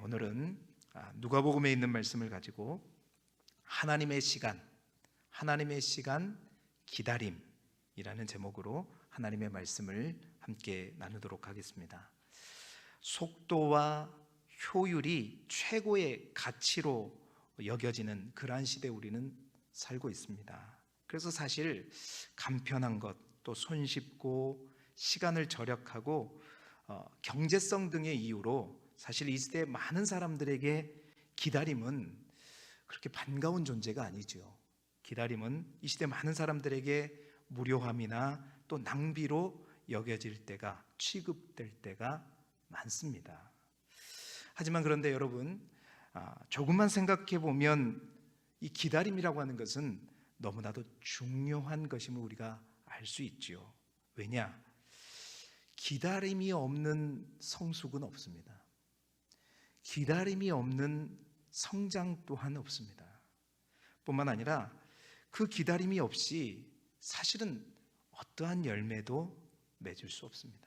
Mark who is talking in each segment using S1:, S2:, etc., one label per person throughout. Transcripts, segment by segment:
S1: 오늘은 누가복음에 있는 말씀을 가지고 하나님의 시간 기다림이라는 제목으로 하나님의 말씀을 함께 나누도록 하겠습니다. 속도와 효율이 최고의 가치로 여겨지는 그러한 시대에 우리는 살고 있습니다. 그래서 사실 간편한 것, 또 손쉽고 시간을 절약하고 경제성 등의 이유로 사실 이 시대의 많은 사람들에게 기다림은 그렇게 반가운 존재가 아니죠. 기다림은 이 시대 많은 사람들에게 무료함이나 또 낭비로 여겨질 때가, 취급될 때가 많습니다. 하지만 그런데 여러분, 조금만 생각해 보면 이 기다림이라고 하는 것은 너무나도 중요한 것임을 우리가 알 수 있죠. 왜냐? 기다림이 없는 성숙은 없습니다. 기다림이 없는 성장 또한 없습니다. 뿐만 아니라 그 기다림이 없이 사실은 어떠한 열매도 맺을 수 없습니다.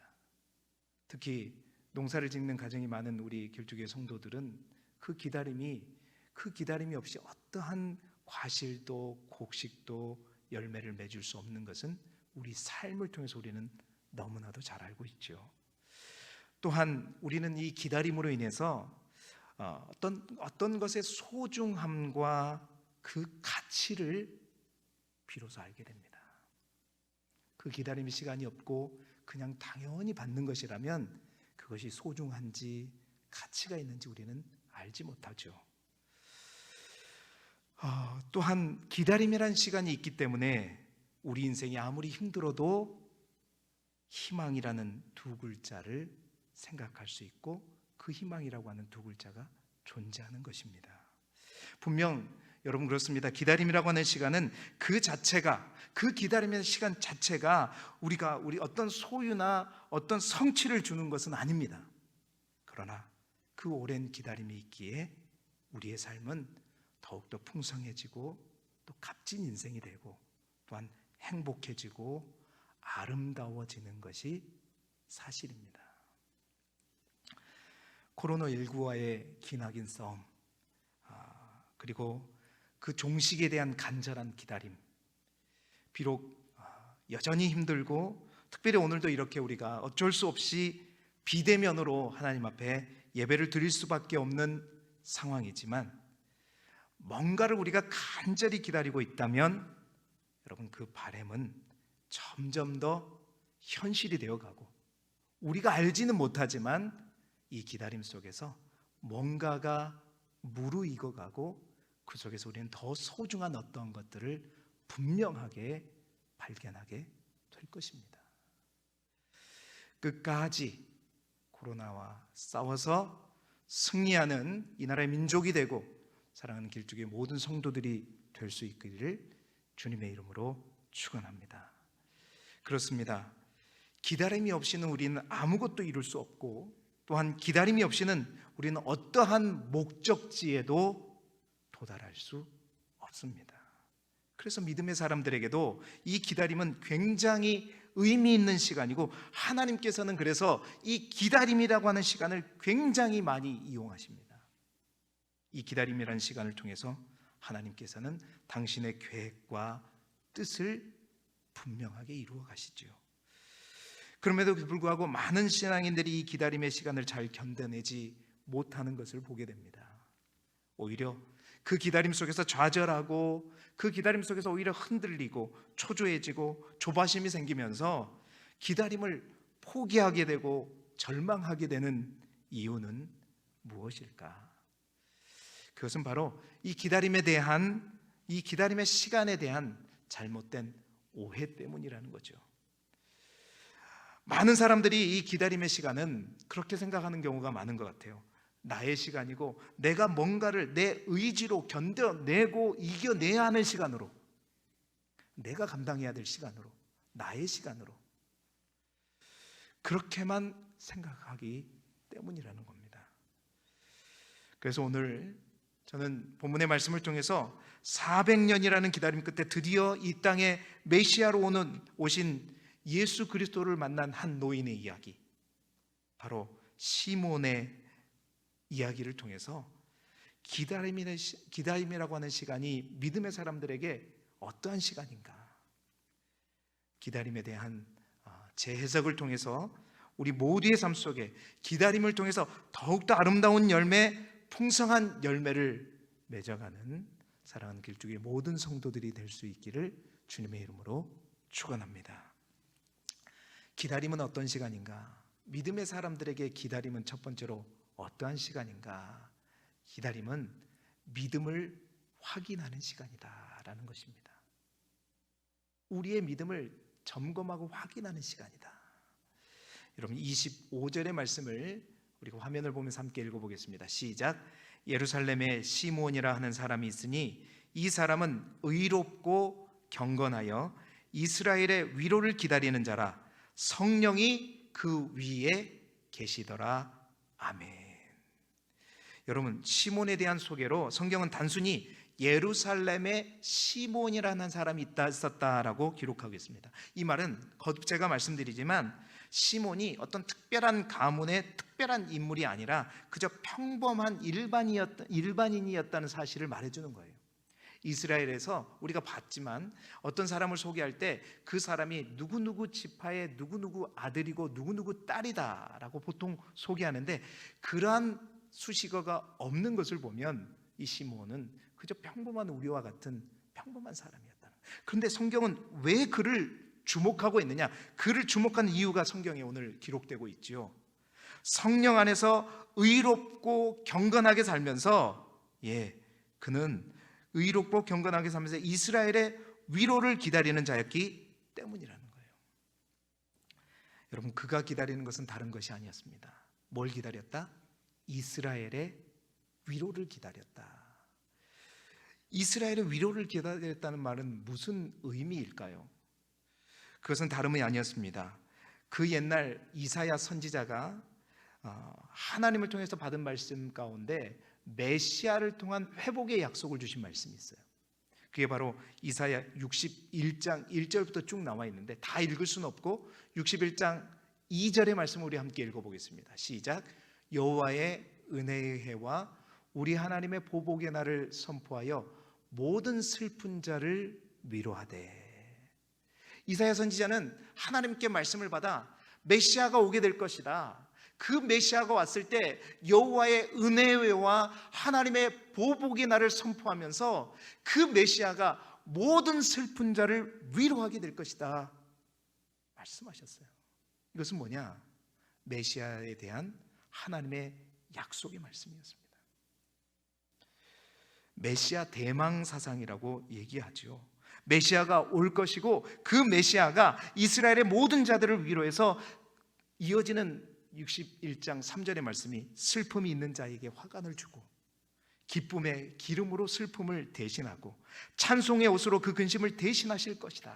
S1: 특히 농사를 짓는 가정이 많은 우리 길쭉의 성도들은 그 기다림이 없이 어떠한 과실도 곡식도 열매를 맺을 수 없는 것은 우리 삶을 통해서 우리는 너무나도 잘 알고 있죠. 또한 우리는 이 기다림으로 인해서 어떤 것의 소중함과 그 가치를 비로소 알게 됩니다. 그 기다림의 시간이 없고 그냥 당연히 받는 것이라면 그것이 소중한지 가치가 있는지 우리는 알지 못하죠. 또한 기다림이라는 시간이 있기 때문에 우리 인생이 아무리 힘들어도 희망이라는 두 글자를 생각할 수 있고 그 희망이라고 하는 두 글자가 존재하는 것입니다. 분명 여러분 그렇습니다. 기다림이라고 하는 시간은 그 기다림의 시간 자체가 우리 어떤 소유나 어떤 성취를 주는 것은 아닙니다. 그러나 그 오랜 기다림이 있기에 우리의 삶은 더욱더 풍성해지고 또 값진 인생이 되고 또한 행복해지고 아름다워지는 것이 사실입니다. 코로나19와의 기나긴 싸움, 그리고 그 종식에 대한 간절한 기다림, 비록 여전히 힘들고 특별히 오늘도 이렇게 우리가 어쩔 수 없이 비대면으로 하나님 앞에 예배를 드릴 수밖에 없는 상황이지만 뭔가를 우리가 간절히 기다리고 있다면 여러분 그 바람은 점점 더 현실이 되어가고 우리가 알지는 못하지만 이 기다림 속에서 뭔가가 무르익어가고 그 속에서 우리는 더 소중한 어떤 것들을 분명하게 발견하게 될 것입니다. 끝까지 코로나와 싸워서 승리하는 이 나라의 민족이 되고 사랑하는 길쭉의 모든 성도들이 될 수 있기를 주님의 이름으로 축원합니다. 그렇습니다. 기다림이 없이는 우리는 아무것도 이룰 수 없고 또한 기다림이 없이는 우리는 어떠한 목적지에도 도달할 수 없습니다. 그래서 믿음의 사람들에게도 이 기다림은 굉장히 의미 있는 시간이고 하나님께서는 그래서 이 기다림이라고 하는 시간을 굉장히 많이 이용하십니다. 이 기다림이라는 시간을 통해서 하나님께서는 당신의 계획과 뜻을 분명하게 이루어 가시죠. 그럼에도 불구하고 많은 신앙인들이 이 기다림의 시간을 잘 견뎌내지 못하는 것을 보게 됩니다. 오히려 그 기다림 속에서 좌절하고 그 기다림 속에서 오히려 흔들리고 초조해지고 조바심이 생기면서 기다림을 포기하게 되고 절망하게 되는 이유는 무엇일까? 그것은 바로 이 기다림의 시간에 대한 잘못된 오해 때문이라는 거죠. 많은 사람들이 이 기다림의 시간은 그렇게 생각하는 경우가 많은 것 같아요. 나의 시간이고 내가 뭔가를 내 의지로 견뎌내고 이겨내야 하는 시간으로, 내가 감당해야 될 시간으로, 나의 시간으로 그렇게만 생각하기 때문이라는 겁니다. 그래서 오늘 저는 본문의 말씀을 통해서 400년이라는 기다림 끝에 드디어 이 땅에 메시아로 오신 예수 그리스도를 만난 한 노인의 이야기, 바로 시몬의 이야기를 통해서 기다림이라고 하는 시간이 믿음의 사람들에게 어떠한 시간인가, 기다림에 대한 재해석을 통해서 우리 모두의 삶 속에 기다림을 통해서 더욱더 아름다운 열매, 풍성한 열매를 맺어가는 사랑하는 길쭉의 모든 성도들이 될 수 있기를 주님의 이름으로 축원합니다. 기다림은 어떤 시간인가? 믿음의 사람들에게 기다림은 첫 번째로 어떠한 시간인가? 기다림은 믿음을 확인하는 시간이다라는 것입니다. 우리의 믿음을 점검하고 확인하는 시간이다. 여러분, 25절의 말씀을 우리가 화면을 보면서 함께 읽어보겠습니다. 시작. 예루살렘에 시몬이라 하는 사람이 있으니 이 사람은 의롭고 경건하여 이스라엘의 위로를 기다리는 자라. 성령이 그 위에 계시더라. 아멘. 여러분, 시몬에 대한 소개로 성경은 단순히 예루살렘에 시몬이라는 사람이 있었다라고 기록하고 있습니다. 이 말은 거듭 제가 말씀드리지만 시몬이 어떤 특별한 가문의 특별한 인물이 아니라 그저 평범한 일반인이었다는 사실을 말해주는 거예요. 이스라엘에서 우리가 봤지만 어떤 사람을 소개할 때 그 사람이 누구누구 지파의 누구누구 아들이고 누구누구 딸이다라고 보통 소개하는데, 그러한 수식어가 없는 것을 보면 이 시몬은 그저 평범한 우리와 같은 평범한 사람이었다. 그런데 성경은 왜 그를 주목하고 있느냐? 그를 주목한 이유가 성경에 오늘 기록되고 있지요. 성령 안에서 의롭고 경건하게 살면서 그는 의롭고 경건하게 살면서 이스라엘의 위로를 기다리는 자였기 때문이라는 거예요. 여러분, 그가 기다리는 것은 다른 것이 아니었습니다. 뭘 기다렸다? 이스라엘의 위로를 기다렸다. 이스라엘의 위로를 기다렸다는 말은 무슨 의미일까요? 그것은 다름이 아니었습니다. 그 옛날 이사야 선지자가 하나님을 통해서 받은 말씀 가운데 메시아를 통한 회복의 약속을 주신 말씀이 있어요. 그게 바로 이사야 61장 1절부터 쭉 나와 있는데 다 읽을 수는 없고 61장 2절의 말씀을 우리 함께 읽어보겠습니다. 시작. 여호와의 은혜의 해와 우리 하나님의 보복의 날을 선포하여 모든 슬픈 자를 위로하되. 이사야 선지자는 하나님께 말씀을 받아 메시아가 오게 될 것이다. 그 메시아가 왔을 때 여호와의 은혜와 하나님의 보복의 날을 선포하면서 그 메시아가 모든 슬픈 자를 위로하게 될 것이다 말씀하셨어요. 이것은 뭐냐? 메시아에 대한 하나님의 약속의 말씀이었습니다. 메시아 대망사상이라고 얘기하죠. 메시아가 올 것이고 그 메시아가 이스라엘의 모든 자들을 위로해서 이어지는 61장 3절의 말씀이 슬픔이 있는 자에게 화관을 주고 기쁨의 기름으로 슬픔을 대신하고 찬송의 옷으로 그 근심을 대신하실 것이다.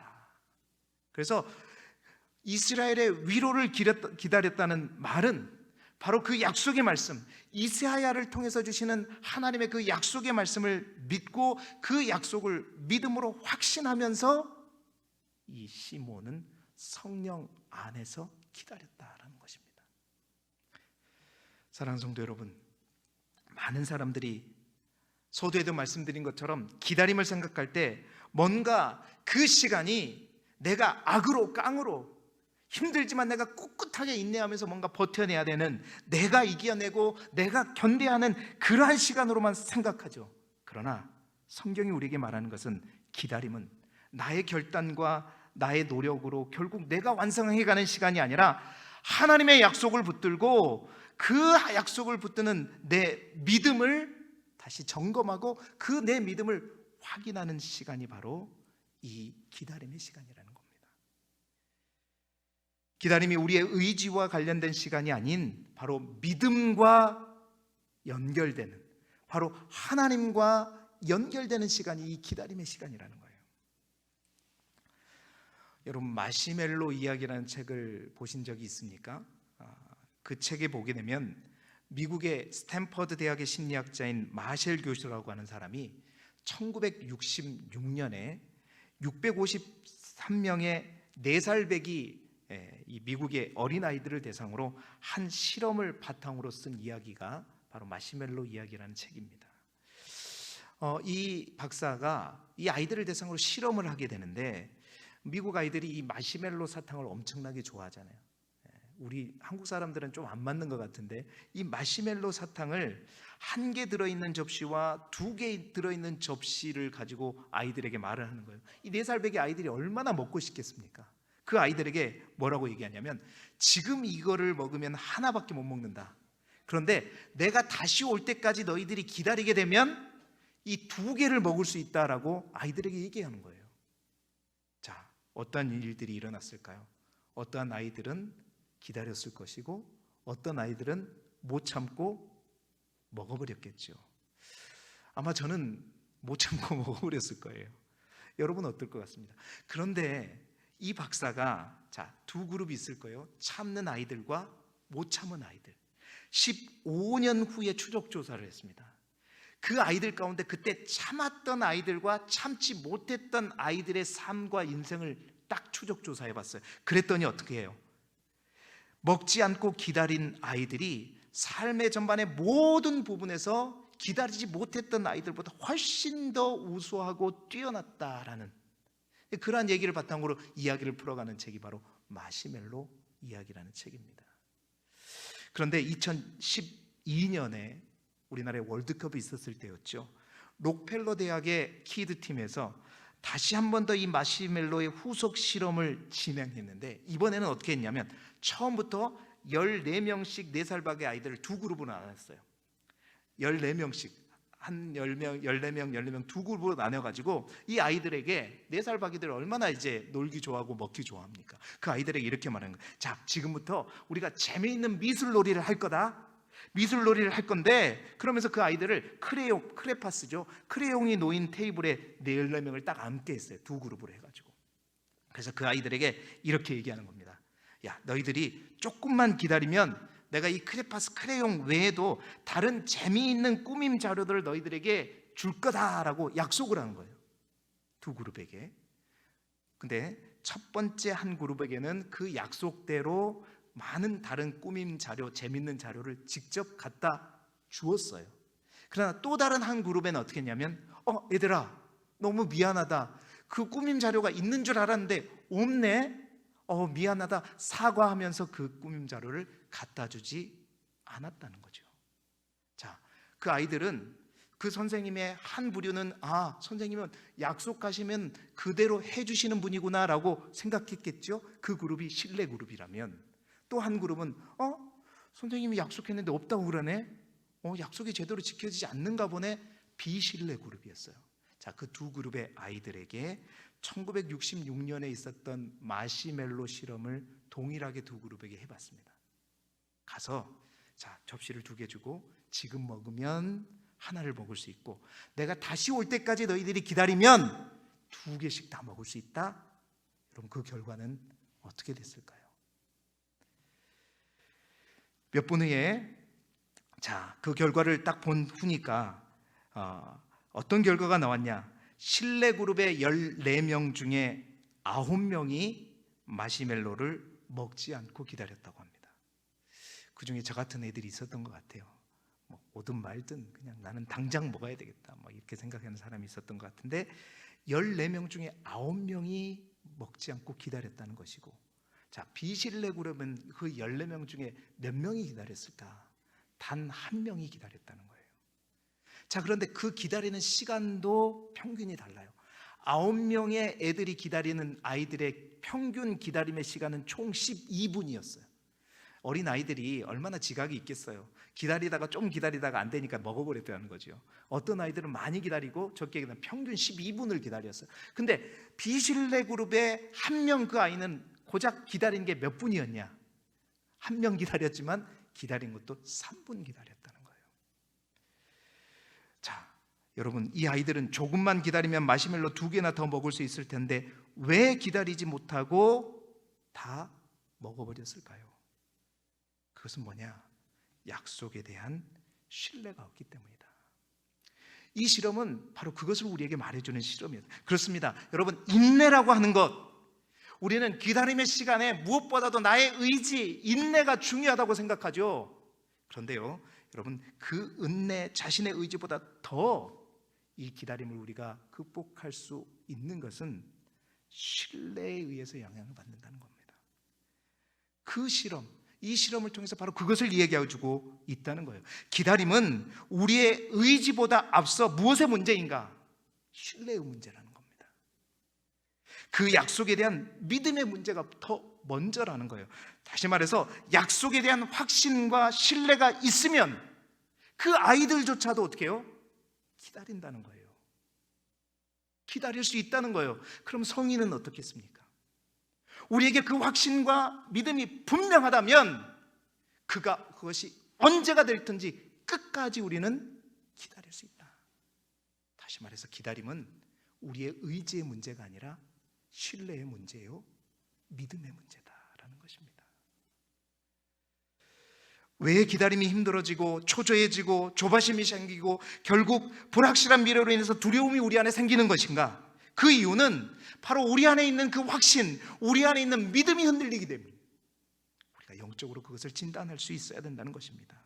S1: 그래서 이스라엘의 위로를 기다렸다는 말은 바로 그 약속의 말씀, 이사야를 통해서 주시는 하나님의 그 약속의 말씀을 믿고 그 약속을 믿음으로 확신하면서 이 시몬은 성령 안에서 기다렸다라는 것입니다. 사랑하는 성도 여러분, 많은 사람들이 서두에도 말씀드린 것처럼 기다림을 생각할 때 뭔가 그 시간이 내가 악으로 깡으로 힘들지만 내가 꿋꿋하게 인내하면서 뭔가 버텨내야 되는, 내가 이겨내고 내가 견뎌야 하는 그러한 시간으로만 생각하죠. 그러나 성경이 우리에게 말하는 것은 기다림은 나의 결단과 나의 노력으로 결국 내가 완성해가는 시간이 아니라 하나님의 약속을 붙들고 그 약속을 붙드는 내 믿음을 다시 점검하고 그 내 믿음을 확인하는 시간이 바로 이 기다림의 시간이라는 겁니다. 기다림이 우리의 의지와 관련된 시간이 아닌 바로 믿음과 연결되는, 바로 하나님과 연결되는 시간이 이 기다림의 시간이라는 거예요. 여러분, 마시멜로 이야기라는 책을 보신 적이 있습니까? 그 책에 보게 되면 미국의 스탠퍼드 대학의 심리학자인 마셸 교수라고 하는 사람이 1966년에 653명의 4살 배기 이 미국의 어린아이들을 대상으로 한 실험을 바탕으로 쓴 이야기가 바로 마시멜로 이야기라는 책입니다. 이 박사가 이 아이들을 대상으로 실험을 하게 되는데, 미국 아이들이 이 마시멜로 사탕을 엄청나게 좋아하잖아요. 우리 한국 사람들은 좀 안 맞는 것 같은데, 이 마시멜로 사탕을 1개 들어있는 접시와 2개 들어있는 접시를 가지고 아이들에게 말을 하는 거예요. 이 4살 배기 아이들이 얼마나 먹고 싶겠습니까? 그 아이들에게 뭐라고 얘기하냐면, 지금 이거를 먹으면 하나밖에 못 먹는다. 그런데 내가 다시 올 때까지 너희들이 기다리게 되면 이 2개를 먹을 수 있다라고 아이들에게 얘기하는 거예요. 자, 어떠한 일들이 일어났을까요? 어떠한 아이들은 기다렸을 것이고, 어떤 아이들은 못 참고 먹어버렸겠죠. 아마 저는 못 참고 먹어버렸을 거예요. 여러분 어떨 것 같습니다. 그런데 이 박사가 2그룹이 있을 거예요. 참는 아이들과 못 참은 아이들. 15년 후에 추적 조사를 했습니다. 그 아이들 가운데 그때 참았던 아이들과 참지 못했던 아이들의 삶과 인생을 딱 추적 조사해 봤어요. 그랬더니 어떻게 해요? 먹지 않고 기다린 아이들이 삶의 전반의 모든 부분에서 기다리지 못했던 아이들보다 훨씬 더 우수하고 뛰어났다라는, 그러한 얘기를 바탕으로 이야기를 풀어가는 책이 바로 마시멜로 이야기라는 책입니다. 그런데 2012년에 우리나라에 월드컵이 있었을 때였죠. 록펠러 대학의 키드팀에서 다시 한 번 더 이 마시멜로의 후속 실험을 진행했는데, 이번에는 어떻게 했냐면 처음부터 14명씩 4살 밖의 아이들을 2그룹으로 나눴어요. 14명씩, 한 10명, 14명 2그룹으로 나눠가지고 이 아이들에게, 4살 밖이들 얼마나 이제 놀기 좋아하고 먹기 좋아합니까? 그 아이들에게 이렇게 말하는 거예요. 자, 지금부터 우리가 재미있는 미술놀이를 할 거다. 미술놀이를 할 건데, 그러면서 그 아이들을 크레파스죠. 크레용이 놓인 테이블에 14명을 딱 앉게 했어요. 2그룹으로 해가지고. 그래서 그 아이들에게 이렇게 얘기하는 겁니다. 야, 너희들이 조금만 기다리면 내가 이 크레파스 크레용 외에도 다른 재미있는 꾸밈 자료들을 너희들에게 줄 거다라고 약속을 하는 거예요. 2그룹에게. 근데 첫 번째 한 그룹에게는 그 약속대로 많은 다른 꾸밈 자료, 재밌는 자료를 직접 갖다 주었어요. 그러나 또 다른 한 그룹에는 어떻게 했냐면, 얘들아 너무 미안하다. 그 꾸밈 자료가 있는 줄 알았는데 없네. 미안하다. 사과하면서 그 꾸밈 자료를 갖다 주지 않았다는 거죠. 자, 그 아이들은, 그 선생님의 한 부류는 선생님은 약속하시면 그대로 해주시는 분이구나 라고 생각했겠죠. 그 그룹이 신뢰 그룹이라면, 또 한 그룹은 선생님이 약속했는데 없다고 그러네. 약속이 제대로 지켜지지 않는가 보네. 비신뢰 그룹이었어요. 자, 그 2그룹의 아이들에게 1966년에 있었던 마시멜로 실험을 동일하게 2그룹에게 해봤습니다. 가서 접시를 2개 주고, 지금 먹으면 하나를 먹을 수 있고, 내가 다시 올 때까지 너희들이 기다리면 2개씩 다 먹을 수 있다. 여러분, 그 결과는 어떻게 됐을까요? 몇 분 후에 그 결과를 딱 본 후니까 어떤 결과가 나왔냐? 신뢰 그룹의 14명 중에 9명이 마시멜로를 먹지 않고 기다렸다고 합니다. 그 중에 저 같은 애들이 있었던 것 같아요. 오든 말든 그냥 나는 당장 먹어야 되겠다, 이렇게 생각하는 사람이 있었던 것 같은데, 14명 중에 9명이 먹지 않고 기다렸다는 것이고, 비신뢰 그룹은 그 14명 중에 몇 명이 기다렸을까? 단 1명이 기다렸다는 거예요. 그런데 그 기다리는 시간도 평균이 달라요. 9명의 애들이 기다리는 아이들의 평균 기다림의 시간은 총 12분이었어요. 어린 아이들이 얼마나 지각이 있겠어요. 기다리다가 좀 기다리다가 안 되니까 먹어버렸다는 거죠. 어떤 아이들은 많이 기다리고 적게 기다리면 평균 12분을 기다렸어요. 근데 비신뢰 그룹의 1명, 그 아이는 고작 기다린 게 몇 분이었냐? 1명 기다렸지만 기다린 것도 3분 기다렸다는 거예요. 여러분, 이 아이들은 조금만 기다리면 마시멜로 2개나 더 먹을 수 있을 텐데 왜 기다리지 못하고 다 먹어버렸을까요? 그것은 뭐냐? 약속에 대한 신뢰가 없기 때문이다. 이 실험은 바로 그것을 우리에게 말해주는 실험이에요. 그렇습니다. 여러분, 인내라고 하는 것, 우리는 기다림의 시간에 무엇보다도 나의 의지, 인내가 중요하다고 생각하죠. 그런데요, 여러분, 그 은혜, 자신의 의지보다 더 이 기다림을 우리가 극복할 수 있는 것은 신뢰에 의해서 영향을 받는다는 겁니다. 그 실험, 이 실험을 통해서 바로 그것을 이야기해 주고 있다는 거예요. 기다림은 우리의 의지보다 앞서 무엇의 문제인가? 신뢰의 문제라는 겁니다. 그 약속에 대한 믿음의 문제가 더 먼저라는 거예요. 다시 말해서 약속에 대한 확신과 신뢰가 있으면 그 아이들조차도 어떻게 해요? 기다린다는 거예요. 기다릴 수 있다는 거예요. 그럼 성인은 어떻겠습니까? 우리에게 그 확신과 믿음이 분명하다면 그것이 언제가 될든지 끝까지 우리는 기다릴 수 있다. 다시 말해서 기다림은 우리의 의지의 문제가 아니라 신뢰의 문제예요. 믿음의 문제다라는 것입니다. 왜 기다림이 힘들어지고 초조해지고 조바심이 생기고 결국 불확실한 미래로 인해서 두려움이 우리 안에 생기는 것인가? 그 이유는 바로 우리 안에 있는 그 확신, 우리 안에 있는 믿음이 흔들리기 때문에 우리가 영적으로 그것을 진단할 수 있어야 된다는 것입니다.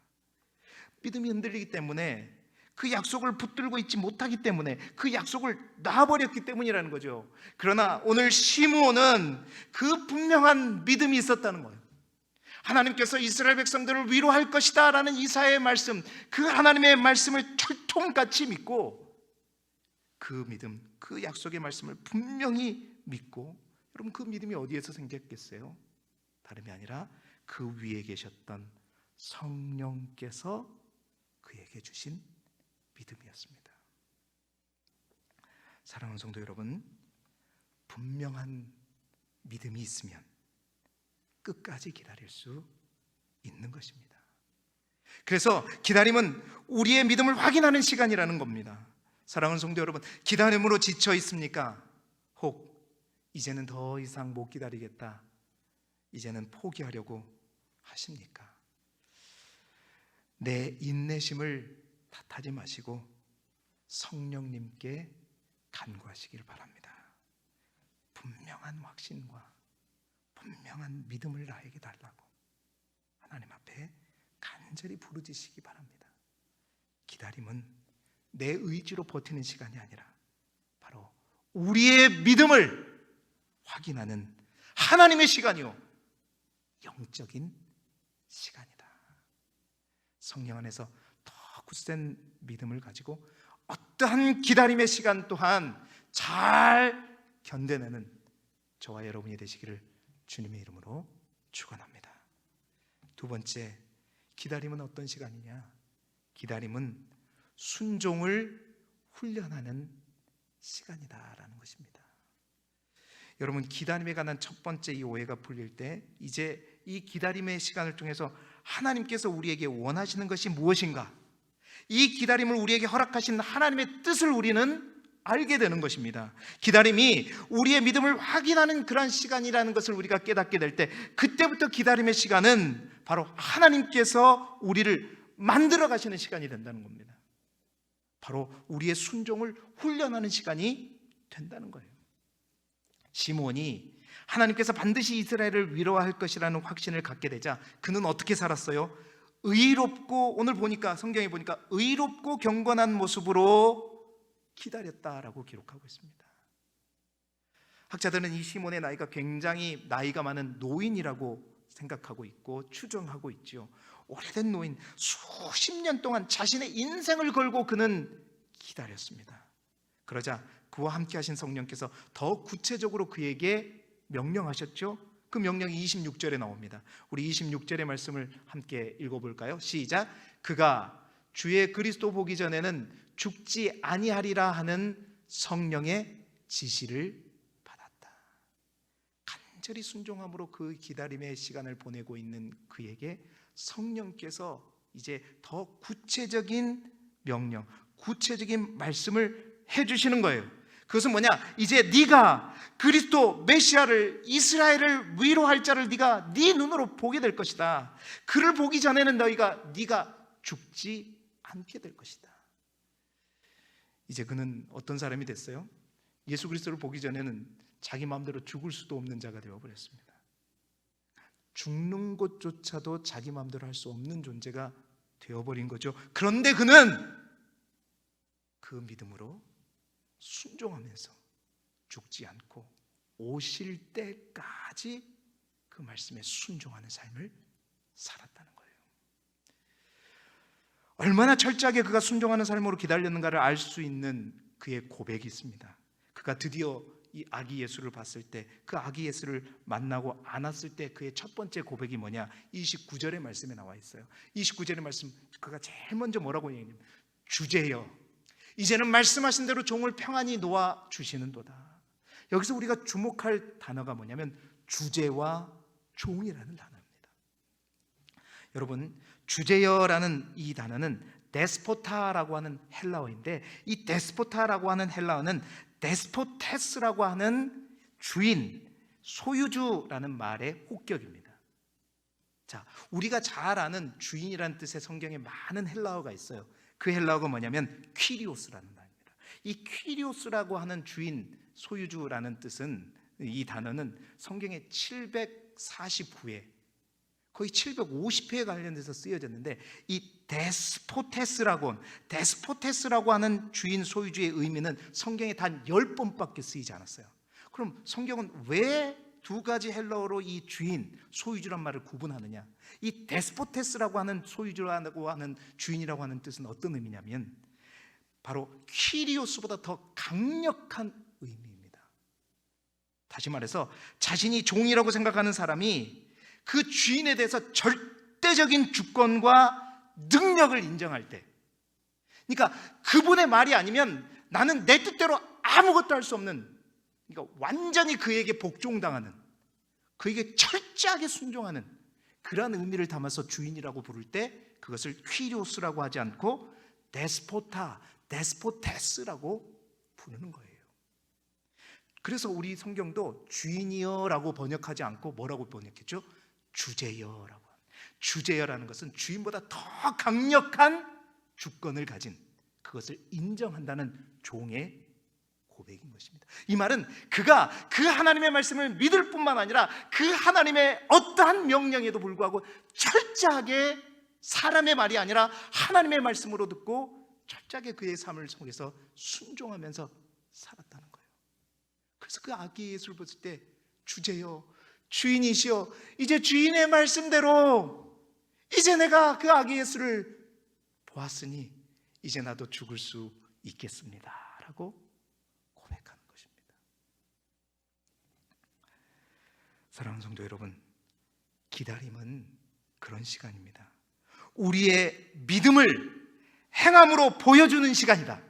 S1: 믿음이 흔들리기 때문에 그 약속을 붙들고 있지 못하기 때문에 그 약속을 놔버렸기 때문이라는 거죠. 그러나 오늘 시므온은 그 분명한 믿음이 있었다는 거예요. 하나님께서 이스라엘 백성들을 위로할 것이다 라는 이사야의 말씀, 그 하나님의 말씀을 철통같이 믿고 그 믿음, 그 약속의 말씀을 분명히 믿고, 여러분 그 믿음이 어디에서 생겼겠어요? 다름이 아니라 그 위에 계셨던 성령께서 그에게 주신 믿음이었습니다. 사랑하는 성도 여러분, 분명한 믿음이 있으면 끝까지 기다릴 수 있는 것입니다. 그래서 기다림은 우리의 믿음을 확인하는 시간이라는 겁니다. 사랑하는 성도 여러분, 기다림으로 지쳐 있습니까? 혹 이제는 더 이상 못 기다리겠다, 이제는 포기하려고 하십니까? 내 인내심을 탓하지 마시고 성령님께 간구하시길 바랍니다. 분명한 확신과 분명한 믿음을 나에게 달라고 하나님 앞에 간절히 부르짖으시기 바랍니다. 기다림은 내 의지로 버티는 시간이 아니라 바로 우리의 믿음을 확인하는 하나님의 시간이요, 영적인 시간이다. 성령 안에서 더 굳센 믿음을 가지고 어떠한 기다림의 시간 또한 잘 견뎌내는 저와 여러분이 되시기를 주님의 이름으로 축원합니다. 두 번째, 기다림은 어떤 시간이냐? 기다림은 순종을 훈련하는 시간이다라는 것입니다. 여러분, 기다림에 관한 첫 번째 이 오해가 풀릴 때 이제 이 기다림의 시간을 통해서 하나님께서 우리에게 원하시는 것이 무엇인가, 이 기다림을 우리에게 허락하신 하나님의 뜻을 우리는 알게 되는 것입니다. 기다림이 우리의 믿음을 확인하는 그런 시간이라는 것을 우리가 깨닫게 될 때, 그때부터 기다림의 시간은 바로 하나님께서 우리를 만들어 가시는 시간이 된다는 겁니다. 바로 우리의 순종을 훈련하는 시간이 된다는 거예요. 시므온이 하나님께서 반드시 이스라엘을 위로할 것이라는 확신을 갖게 되자 그는 어떻게 살았어요? 의롭고, 오늘 보니까 성경에 보니까 의롭고 경건한 모습으로 기다렸다라고 기록하고 있습니다. 학자들은 이 시몬의 나이가 굉장히 나이가 많은 노인이라고 생각하고 있고 추정하고 있죠. 오래된 노인, 수십 년 동안 자신의 인생을 걸고 그는 기다렸습니다. 그러자 그와 함께 하신 성령께서 더 구체적으로 그에게 명령하셨죠. 그 명령이 26절에 나옵니다. 우리 26절의 말씀을 함께 읽어볼까요? 시작. 그가 주의 그리스도 보기 전에는 죽지 아니하리라 하는 성령의 지시를 받았다. 간절히 순종함으로 그 기다림의 시간을 보내고 있는 그에게 성령께서 이제 더 구체적인 명령, 구체적인 말씀을 해주시는 거예요. 그것은 뭐냐? 이제 네가 그리스도 메시아를, 이스라엘을 위로할 자를 네가 네 눈으로 보게 될 것이다. 그를 보기 전에는 네가 죽지 않게 될 것이다. 이제 그는 어떤 사람이 됐어요? 예수 그리스도를 보기 전에는 자기 마음대로 죽을 수도 없는 자가 되어버렸습니다. 죽는 것조차도 자기 마음대로 할 수 없는 존재가 되어버린 거죠. 그런데 그는 그 믿음으로 순종하면서 죽지 않고 오실 때까지 그 말씀에 순종하는 삶을 살았다는 거예요. 얼마나 철저하게 그가 순종하는 삶으로 기다렸는가를 알 수 있는 그의 고백이 있습니다. 그가 드디어 이 아기 예수를 봤을 때, 그 아기 예수를 만나고 안았을 때 그의 첫 번째 고백이 뭐냐? 29절의 말씀에 나와 있어요. 29절의 말씀, 그가 제일 먼저 뭐라고 얘기해요? 주제여, 이제는 말씀하신 대로 종을 평안히 놓아 주시는도다. 여기서 우리가 주목할 단어가 뭐냐면 주제와 종이라는 단어입니다. 여러분, 주제여라는 이 단어는 데스포타라고 하는 헬라어인데, 이 데스포타라고 하는 헬라어는 데스포테스라고 하는 주인, 소유주라는 말의 혹격입니다. 자, 우리가 잘 아는 주인이라는 뜻의 성경에 많은 헬라어가 있어요. 그 헬라어가 뭐냐면 퀴리오스라는 말입니다. 이 퀴리오스라고 하는 주인, 소유주라는 뜻은, 이 단어는 성경에 749회, 거의 750회에 관련돼서 쓰여졌는데, 이 데스포테스라고 하는 주인, 소유주의 의미는 성경에 단 10번밖에 쓰이지 않았어요. 그럼 성경은 왜 두 가지 헬라어로 이 주인, 소유주란 말을 구분하느냐? 이 데스포테스라고 하는 소유주라고 하는 주인이라고 하는 뜻은 어떤 의미냐면 바로 퀴리오스보다 더 강력한 의미입니다. 다시 말해서 자신이 종이라고 생각하는 사람이 그 주인에 대해서 절대적인 주권과 능력을 인정할 때, 그러니까 그분의 말이 아니면 나는 내 뜻대로 아무것도 할 수 없는, 그러니까 완전히 그에게 복종당하는, 그에게 철저하게 순종하는 그러한 의미를 담아서 주인이라고 부를 때 그것을 퀴리오스라고 하지 않고 데스포타, 데스포테스라고 부르는 거예요. 그래서 우리 성경도 주인이여라고 번역하지 않고 뭐라고 번역했죠? 주제여라고. 주제여라는 것은 주인보다 더 강력한 주권을 가진, 그것을 인정한다는 종의 고백인 것입니다. 이 말은 그가 그 하나님의 말씀을 믿을 뿐만 아니라 그 하나님의 어떠한 명령에도 불구하고 철저하게 사람의 말이 아니라 하나님의 말씀으로 듣고 철저하게 그의 삶을 속에서 순종하면서 살았다는 거예요. 그래서 그 아기 예수를 봤을 때 주제여, 주인이시여, 이제 주인의 말씀대로 이제 내가 그 아기 예수를 보았으니 이제 나도 죽을 수 있겠습니다 라고 고백하는 것입니다. 사랑하는 성도 여러분, 기다림은 그런 시간입니다. 우리의 믿음을 행함으로 보여주는 시간이다.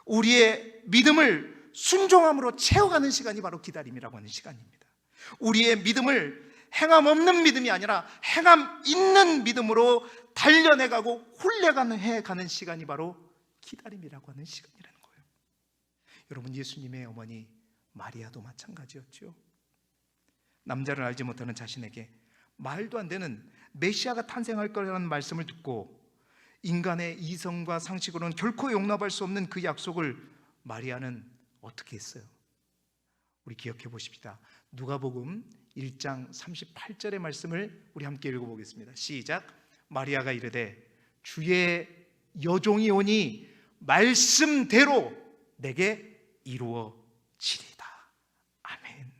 S1: 우리의 믿음을 순종함으로 채워가는 시간이 바로 기다림이라고 하는 시간입니다. 우리의 믿음을 행함 없는 믿음이 아니라 행함 있는 믿음으로 단련해가고 훈련해가는 시간이 바로 기다림이라고 하는 시간이라는 거예요. 여러분, 예수님의 어머니 마리아도 마찬가지였죠. 남자를 알지 못하는 자신에게 말도 안 되는 메시아가 탄생할 거라는 말씀을 듣고 인간의 이성과 상식으로는 결코 용납할 수 없는 그 약속을 마리아는 어떻게 했어요? 우리 기억해 보십시다. 누가복음 1장 38절의 말씀을 우리 함께 읽어보겠습니다. 시작. 마리아가 이르되 주의 여종이 오니 말씀대로 내게 이루어지리다. 아멘.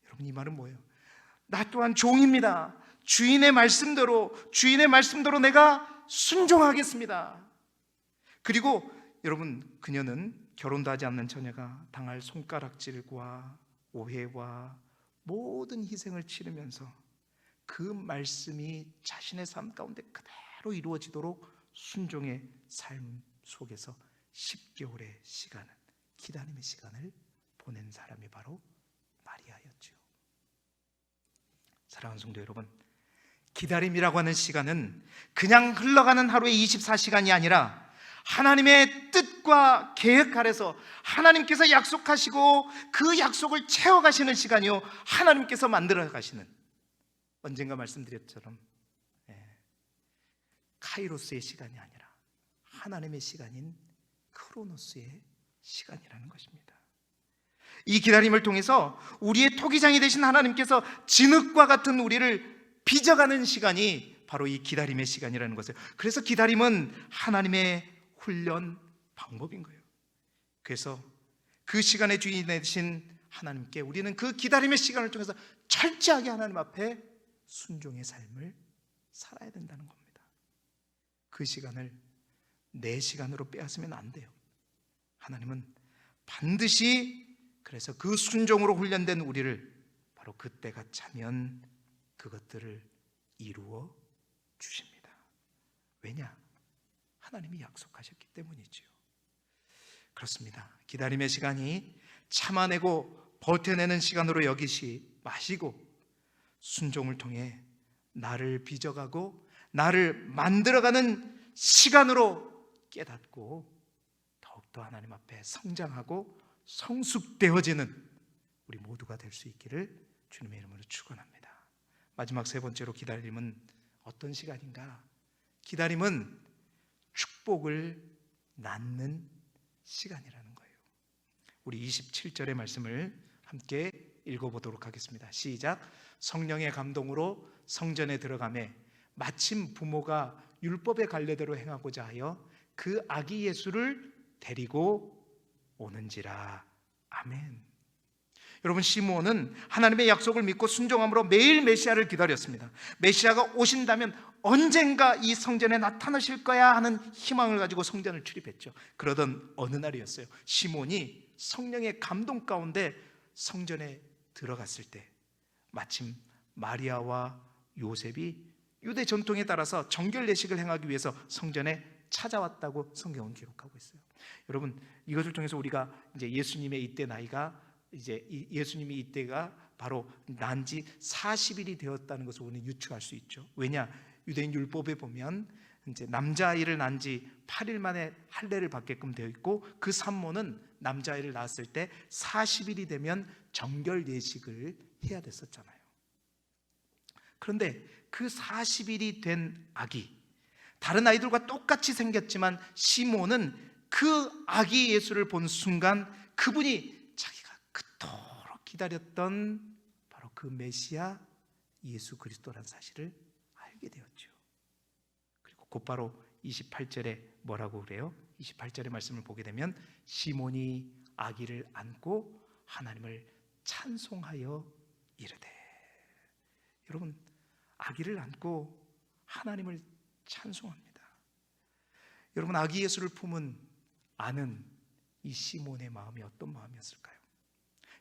S1: 여러분, 이 말은 뭐예요? 나 또한 종입니다. 주인의 말씀대로 내가 순종하겠습니다. 그리고 여러분, 그녀는 결혼도 하지 않는 처녀가 당할 손가락질과 오해와 모든 희생을 치르면서 그 말씀이 자신의 삶 가운데 그대로 이루어지도록 순종의 삶 속에서 10개월의 시간을, 기다림의 시간을 보낸 사람이 바로 마리아였죠. 사랑하는 성도 여러분, 기다림이라고 하는 시간은 그냥 흘러가는 하루의 24시간이 아니라 하나님의 뜻과 계획 아래서 하나님께서 약속하시고 그 약속을 채워가시는 시간이요, 하나님께서 만들어 가시는, 언젠가 말씀드렸처럼 카이로스의 시간이 아니라 하나님의 시간인 크로노스의 시간이라는 것입니다. 이 기다림을 통해서 우리의 토기장이 되신 하나님께서 진흙과 같은 우리를 빚어가는 시간이 바로 이 기다림의 시간이라는 것을. 그래서 기다림은 하나님의 훈련 방법인 거예요. 그래서 그 시간의 주인이 되신 하나님께 우리는 그 기다림의 시간을 통해서 철저하게 하나님 앞에 순종의 삶을 살아야 된다는 겁니다. 그 시간을 내 시간으로 빼앗으면 안 돼요. 하나님은 반드시 그래서 그 순종으로 훈련된 우리를 바로 그때가 차면 그것들을 이루어 주십니다. 왜냐? 하나님이 약속하셨기 때문이지요. 그렇습니다. 기다림의 시간이 참아내고 버텨내는 시간으로 여기시 마시고 순종을 통해 나를 빚어가고 나를 만들어가는 시간으로 깨닫고 더욱더 하나님 앞에 성장하고 성숙되어지는 우리 모두가 될 수 있기를 주님의 이름으로 축원합니다. 마지막 세 번째로 기다림은 어떤 시간인가? 기다림은 축복을 낳는 시간이라는 거예요. 우리 27절의 말씀을 함께 읽어보도록 하겠습니다. 시작. 성령의 감동으로 성전에 들어가매 마침 부모가 율법의 관례대로 행하고자 하여 그 아기 예수를 데리고 오는지라. 아멘. 여러분, 시므온은 하나님의 약속을 믿고 순종함으로 매일 메시아를 기다렸습니다. 메시아가 오신다면 언젠가 이 성전에 나타나실 거야 하는 희망을 가지고 성전을 출입했죠. 그러던 어느 날이었어요. 시므온이 성령의 감동 가운데 성전에 들어갔을 때 마침 마리아와 요셉이 유대 전통에 따라서 정결 예식을 행하기 위해서 성전에 찾아왔다고 성경은 기록하고 있어요. 여러분, 이것을 통해서 우리가 이제 예수님의 이때 나이가 예수님이 이때가 바로 난 지 40일이 되었다는 것을 우리는 유추할 수 있죠. 왜냐? 유대인 율법에 보면 이제 남자아이를 낳은 지 8일 만에 할례를 받게끔 되어 있고 그 산모는 남자아이를 낳았을 때 40일이 되면 정결 예식을 해야 됐었잖아요. 그런데 그 40일이 된 아기, 다른 아이들과 똑같이 생겼지만 시므온은 그 아기 예수를 본 순간 그분이 자기가 그토록 기다렸던 바로 그 메시아 예수 그리스도라는 사실을 알게 되었죠. 그리고 곧바로 28절에 뭐라고 그래요? 28절의 말씀을 보게 되면 시몬이 아기를 안고 하나님을 찬송하여 이르되. 여러분, 아기를 안고 하나님을 찬송합니다. 여러분, 아기 예수를 품은 아는 이 시몬의 마음이 어떤 마음이었을까요?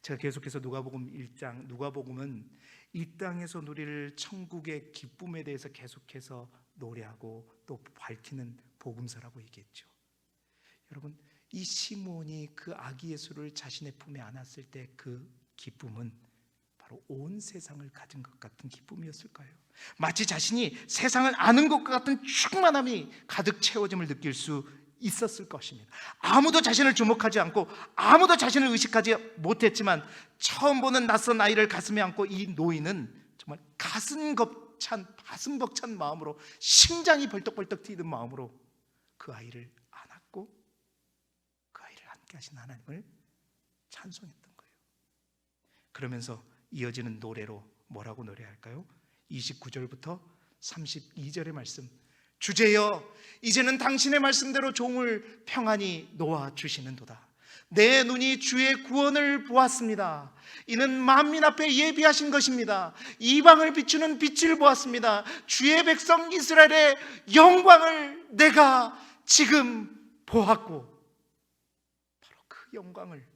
S1: 제가 계속해서 누가복음 1장, 누가복음은 이 땅에서 누릴 천국의 기쁨에 대해서 계속해서 노래하고 또 밝히는 복음서라고 얘기했죠. 여러분, 이 시몬이 그 아기 예수를 자신의 품에 안았을 때 그 기쁨은 바로 온 세상을 가진 것 같은 기쁨이었을까요? 마치 자신이 세상을 아는 것과 같은 충만함이 가득 채워짐을 느낄 수 있었을 것입니다. 아무도 자신을 주목하지 않고 아무도 자신을 의식하지 못했지만 처음 보는 낯선 아이를 가슴에 안고 이 노인은 정말 가슴 벅찬 마음으로, 심장이 벌떡벌떡 뛰는 마음으로 그 아이를 안았고 그 아이를 함께 하신 하나님을 찬송했던 거예요. 그러면서 이어지는 노래로 뭐라고 노래할까요? 29절부터 32절의 말씀. 주제여, 이제는 당신의 말씀대로 종을 평안히 놓아주시는도다. 내 눈이 주의 구원을 보았습니다. 이는 만민 앞에 예비하신 것입니다. 이방을 비추는 빛을 보았습니다. 주의 백성 이스라엘의 영광을 내가 지금 보았고. 바로 그 영광을,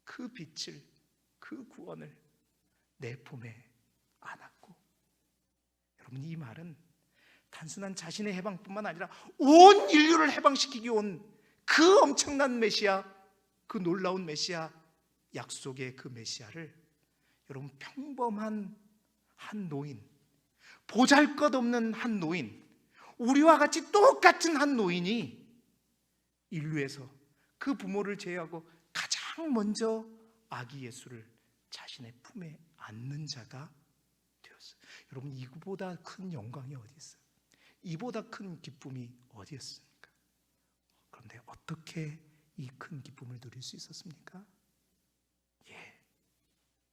S1: 그 빛을, 그 구원을 내 품에 안았고. 여러분, 이 말은 단순한 자신의 해방뿐만 아니라 온 인류를 해방시키기 온 그 엄청난 메시아, 그 놀라운 메시아, 약속의 그 메시아를 여러분, 평범한 한 노인, 보잘것없는 한 노인, 우리와 같이 똑같은 한 노인이 인류에서 그 부모를 제외하고 가장 먼저 아기 예수를 자신의 품에 안는 자가 되었어요. 여러분, 이보다 큰 영광이 어디 있어요? 이보다 큰 기쁨이 어디였습니까? 그런데 어떻게 이 큰 기쁨을 누릴 수 있었습니까?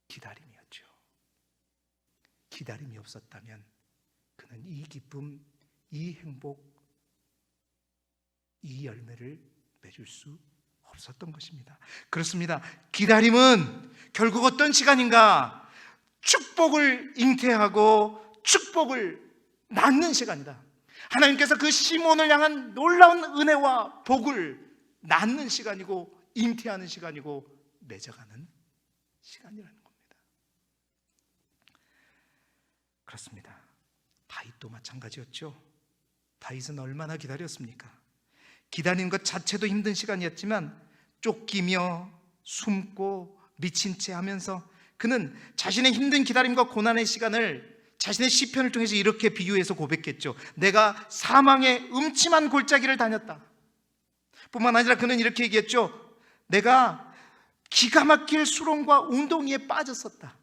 S1: 기다림이었죠. 기다림이 없었다면 그는 이 기쁨, 이 행복, 이 열매를 맺을 수 없었던 것입니다. 그렇습니다. 기다림은 결국 어떤 시간인가? 축복을 잉태하고 축복을 낳는 시간이다. 하나님께서 그 시몬을 향한 놀라운 은혜와 복을 낳는 시간이고 잉태하는 시간이고 맺어가는 시간이라는 겁니다. 그렇습니다. 다윗도 마찬가지였죠. 다윗은 얼마나 기다렸습니까? 기다리는 것 자체도 힘든 시간이었지만 쫓기며 숨고 미친 채 하면서 그는 자신의 힘든 기다림과 고난의 시간을 자신의 시편을 통해서 이렇게 비유해서 고백했죠. 내가 사망의 음침한 골짜기를 다녔다. 뿐만 아니라 그는 이렇게 얘기했죠. 내가 기가 막힐 수렁과 웅덩이에 빠졌었다.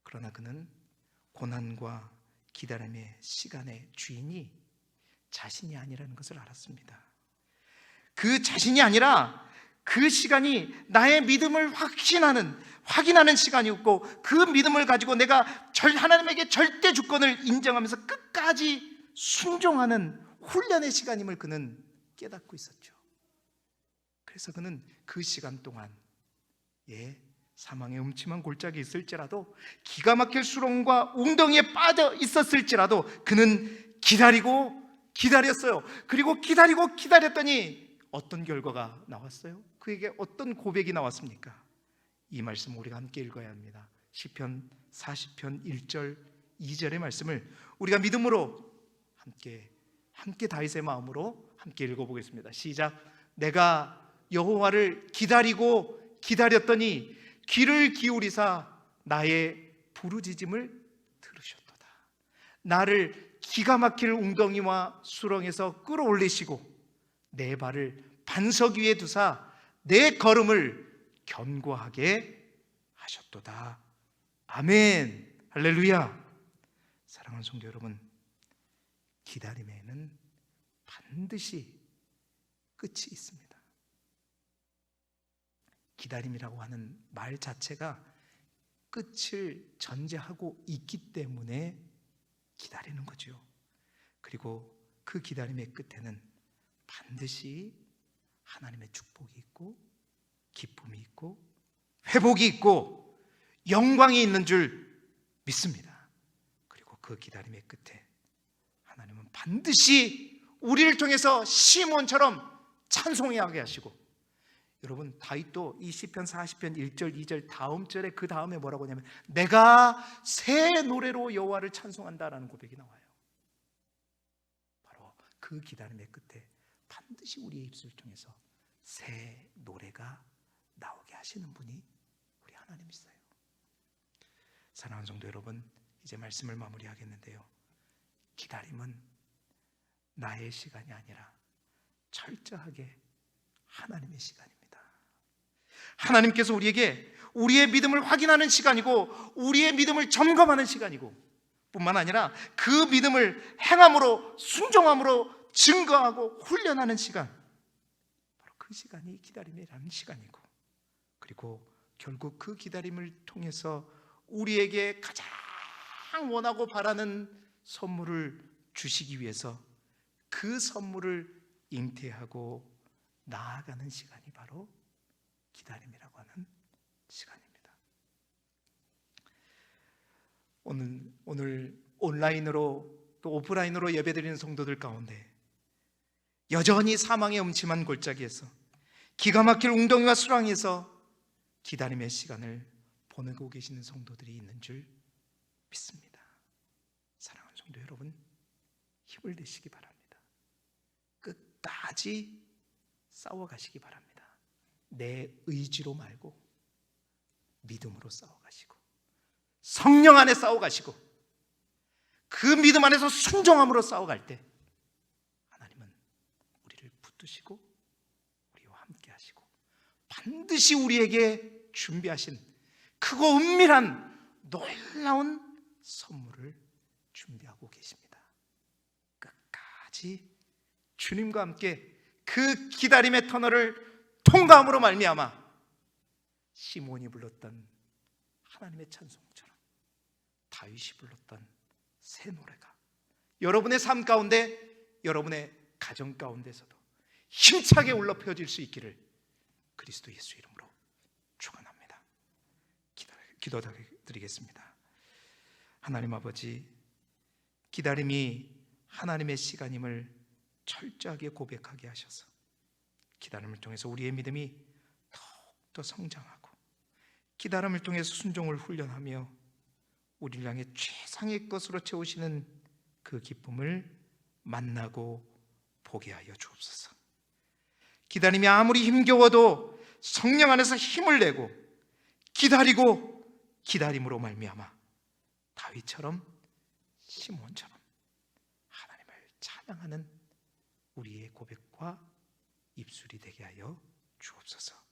S1: 그러나 그는 고난과 기다림의 시간의 주인이 자신이 아니라는 것을 알았습니다. 그 자신이 아니라 그 시간이 나의 믿음을 확인하는 시간이었고, 그 믿음을 가지고 내가 하나님에게 절대 주권을 인정하면서 끝까지 순종하는 훈련의 시간임을 그는 깨닫고 있었죠. 그래서 그는 그 시간 동안 사망의 음침한 골짜기에 있을지라도, 기가 막힐 수렁과 웅덩이에 빠져 있었을지라도 그는 기다렸어요. 그리고 기다렸더니 어떤 결과가 나왔어요? 그에게 어떤 고백이 나왔습니까? 이 말씀 우리가 함께 읽어야 합니다. 시편 40편 1절 2절의 말씀을 우리가 믿음으로 함께 다윗의 마음으로 함께 읽어보겠습니다. 시작. 내가 여호와를 기다렸더니 귀를 기울이사 나의 부르짖음을 들으셨도다. 나를 기가 막힐 웅덩이와 수렁에서 끌어올리시고 내 발을 반석 위에 두사 내 걸음을 견고하게 하셨도다. 아멘. 할렐루야. 사랑하는 성도 여러분, 기다림에는 반드시 끝이 있습니다. 기다림이라고 하는 말 자체가 끝을 전제하고 있기 때문에 기다리는 거죠. 그리고 그 기다림의 끝에는 반드시 하나님의 축복이 있고 기쁨이 있고 회복이 있고 영광이 있는 줄 믿습니다. 그리고 그 기다림의 끝에 하나님은 반드시 우리를 통해서 시몬처럼 찬송하게 하시고, 여러분 다윗도 이 시편 40편 1절 2절 다음 절에 그 다음에 뭐라고 하냐면 내가 새 노래로 여호와를 찬송한다라는 고백이 나와요. 바로 그 기다림의 끝에 반드시 우리의 입술을 통해서 새 노래가 나오게 하시는 분이 우리 하나님이세요. 사랑하는 성도 여러분, 이제 말씀을 마무리하겠는데요, 기다림은 나의 시간이 아니라 철저하게 하나님의 시간입니다. 하나님께서 우리에게 우리의 믿음을 확인하는 시간이고 우리의 믿음을 점검하는 시간이고, 뿐만 아니라 그 믿음을 행함으로 순종함으로 증거하고 훈련하는 시간, 바로 그 시간이 기다림이라는 시간이고, 그리고 결국 그 기다림을 통해서 우리에게 가장 원하고 바라는 선물을 주시기 위해서 그 선물을 잉태하고 나아가는 시간이 바로 기다림이라고 하는 시간입니다. 오늘 온라인으로 또 오프라인으로 예배드리는 성도들 가운데 여전히 사망의 음침한 골짜기에서 기가 막힐 웅덩이와 수렁에서 기다림의 시간을 보내고 계시는 성도들이 있는 줄 믿습니다. 사랑하는 성도 여러분, 힘을 내시기 바랍니다. 끝까지 싸워가시기 바랍니다. 내 의지로 말고 믿음으로 싸워가시고 성령 안에 싸워가시고 그 믿음 안에서 순종함으로 싸워갈 때 하나님은 우리를 붙드시고 우리와 함께 하시고 반드시 우리에게 준비하신 크고 은밀한 놀라운 선물을 준비하고 계십니다. 끝까지 주님과 함께 그 기다림의 터널을 통과함으로 말미암아 시몬이 불렀던 하나님의 찬송처럼, 다윗이 불렀던 새 노래가 여러분의 삶 가운데, 여러분의 가정 가운데서도 힘차게 울려 퍼질 수 있기를 그리스도 예수 이름으로 축원합니다. 기도드리겠습니다. 하나님 아버지, 기다림이 하나님의 시간임을 철저하게 고백하게 하셔서 기다림을 통해서 우리의 믿음이 더욱더 성장하고, 기다림을 통해서 순종을 훈련하며 우리를 향해 최상의 것으로 채우시는 그 기쁨을 만나고 보게 하여 주옵소서. 기다림이 아무리 힘겨워도 성령 안에서 힘을 내고 기다리고, 기다림으로 말미암아 다윗처럼, 시몬처럼 하나님을 찬양하는 우리의 고백과 입술이 되게 하여 주옵소서.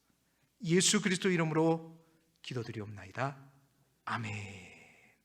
S1: 예수 그리스도 이름으로 기도드리옵나이다. 아멘.